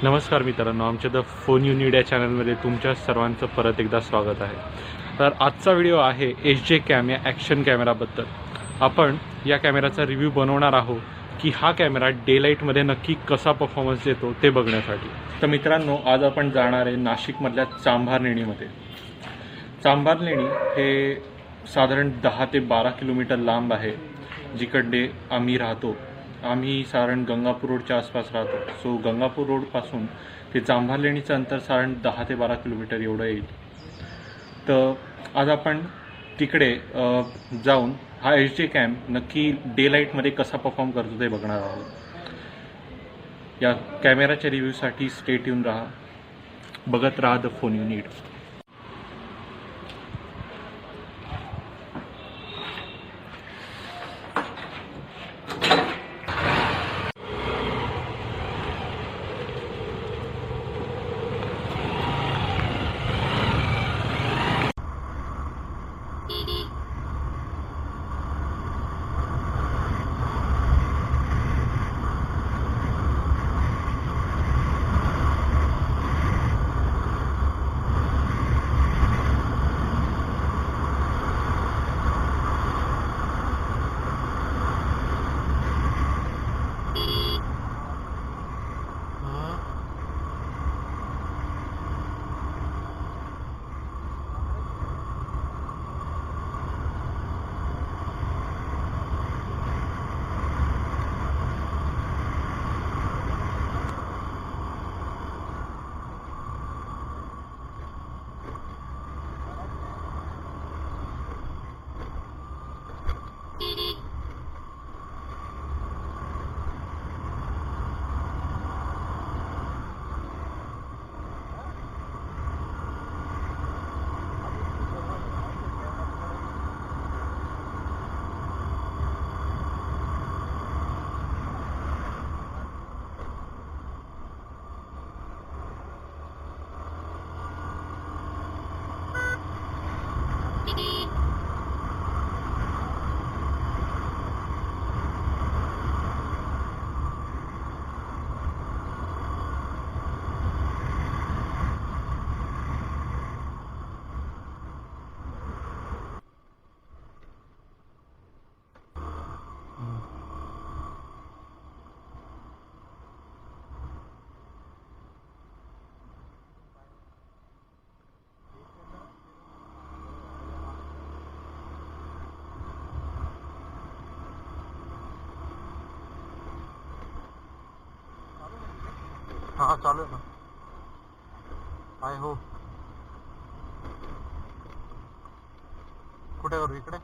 नमस्कार मित्रांनो, आमच्या द फोन युनिट या चॅनलमध्ये तुमच्या सर्वांचं परत एकदा स्वागत आहे. तर आजचा व्हिडिओ आहे एच कॅम या ॲक्शन कॅमेराबद्दल. आपण या कॅमेराचा रिव्ह्यू बनवणार आहोत की हा कॅमेरा डे लाईटमध्ये नक्की कसा परफॉर्मन्स देतो ते बघण्यासाठी. तर मित्रांनो, आज आपण जाणार आहे नाशिकमधल्या चांभारलेणीमध्ये. चांभारलेणी हे साधारण 10 ते 12 किलोमीटर लांब आहे, जिकडे आम्ही राहतो. आम्ही साधारण गंगापूर रोडच्या आसपास राहतो. सो गंगापूर रोडपासून ते चांभारलेणीचं अंतर साधारण 10 ते 12 किलोमीटर एवढं येईल. तर आज आपण तिकडे जाऊन हा एच कॅम नक्की डे लाईटमध्ये कसा परफॉर्म करतो ते बघणार आहोत. या कॅमेराच्या रिव्ह्यूसाठी स्टे ट्यून राहा, बघत राहा द फोन युनिट. हाँ चालू है ना. आय हो. कुठे करू इकडे.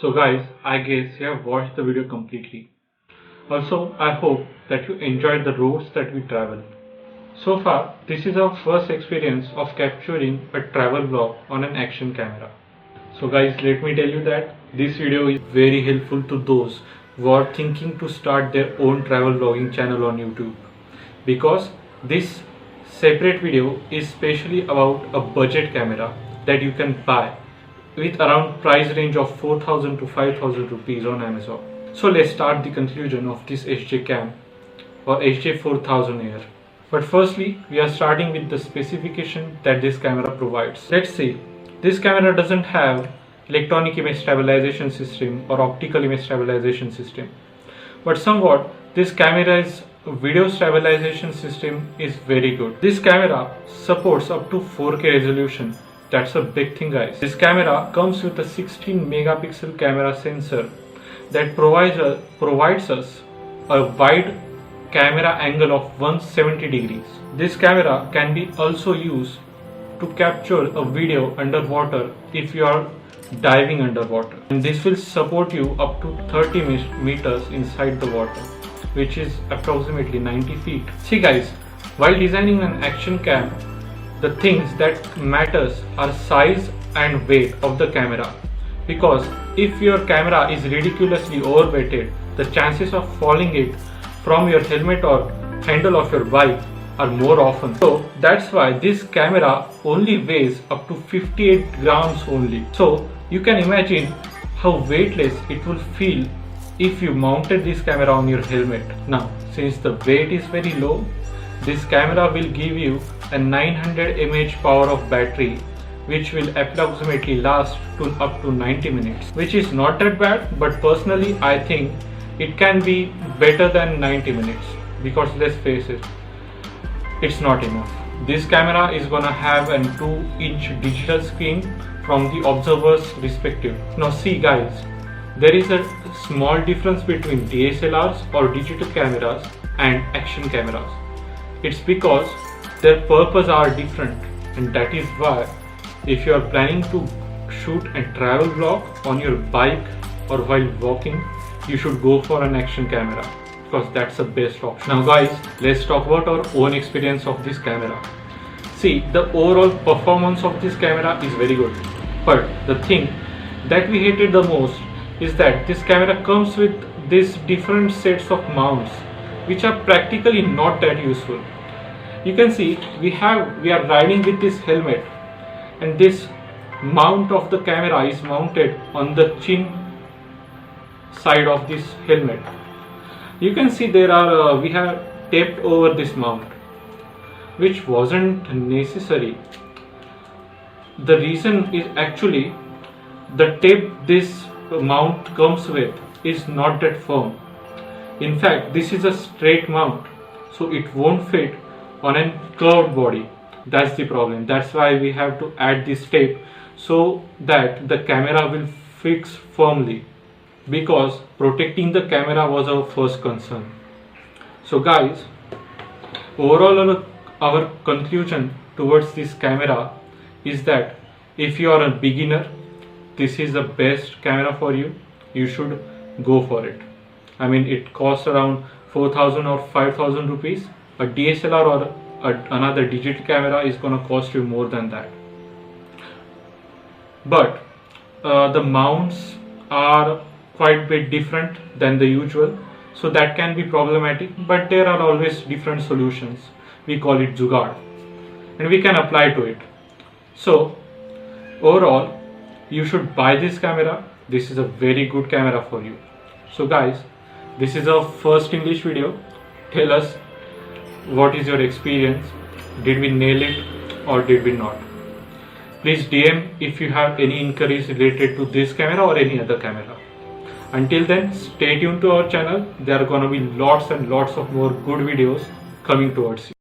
So guys, I guess you have watched the video completely. Also, I hope that you enjoyed the roads that we traveled. So far, this is our first experience of capturing a travel vlog on an action camera. So guys, let me tell you that this video is very helpful to those who are thinking to start their own travel vlogging channel on YouTube. Because this separate video is specially about a budget camera that you can buy with around price range of 4,000 to 5,000 rupees on Amazon. So let's start the conclusion of this HJ Cam or HJ 4000 Air. But firstly, we are starting with the specification that this camera provides. Let's see. This camera doesn't have electronic image stabilization system or optical image stabilization system. But somewhat, this camera's video stabilization system is very good. This camera supports up to 4K resolution. That's a big thing, guys. This camera comes with a 16 megapixel camera sensor that provides us a wide camera angle of 170 degrees. This camera can be also used to capture a video underwater if you are diving underwater, and this will support you up to 30 meters inside the water, which is approximately 90 feet. See guys, while designing an action cam, the things that matters are size and weight of the camera, because if your camera is ridiculously overweighted, the chances of falling it from your helmet or handle of your bike are more often. So that's why this camera only weighs up to 58 grams only. So you can imagine how weightless it will feel if you mounted this camera on your helmet. Now, since the weight is very low, this camera will give you a 900 mAh power of battery, which will approximately last up to 90 minutes, which is not that bad, but personally I think it can be better than 90 minutes, because let's face it, it's not enough. This camera is gonna have a 2-inch digital screen from the observer's perspective. Now see guys, there is a small difference between DSLRs or digital cameras and action cameras. It's because their purpose are different, and that is why if you are planning to shoot a travel vlog on your bike or while walking, you should go for an action camera, because that's the best option. Now guys, let's talk about our own experience of this camera. See, the overall performance of this camera is very good, but the thing that we hated the most is that this camera comes with these different sets of mounts, which are practically not that useful. You can see we are riding with this helmet, and this mount of the camera is mounted on the chin side of this helmet. You can see there are we have taped over this mount, which wasn't necessary. The reason is actually the tape this mount comes with is not that firm. In fact, this is a straight mount, so it won't fit on a curved body. That's the problem. That's why we have to add this tape so that the camera will fix firmly, because protecting the camera was our first concern. So guys, overall our conclusion towards this camera is that if you are a beginner, this is the best camera for you. You should go for it. I mean, it costs around 4,000 or 5,000 rupees. A DSLR or another digital camera is gonna cost you more than that. But the mounts are quite a bit different than the usual, so that can be problematic, but there are always different solutions. We call it jugaad, and we can apply to it. So overall, you should buy this camera. This is a very good camera for you. So guys, this is our first English video. Tell us what is your experience. Did we nail it or did we not? Please DM if you have any inquiries related to this camera or any other camera. Until then, stay tuned to our channel. There are gonna be lots and lots of more good videos coming towards you.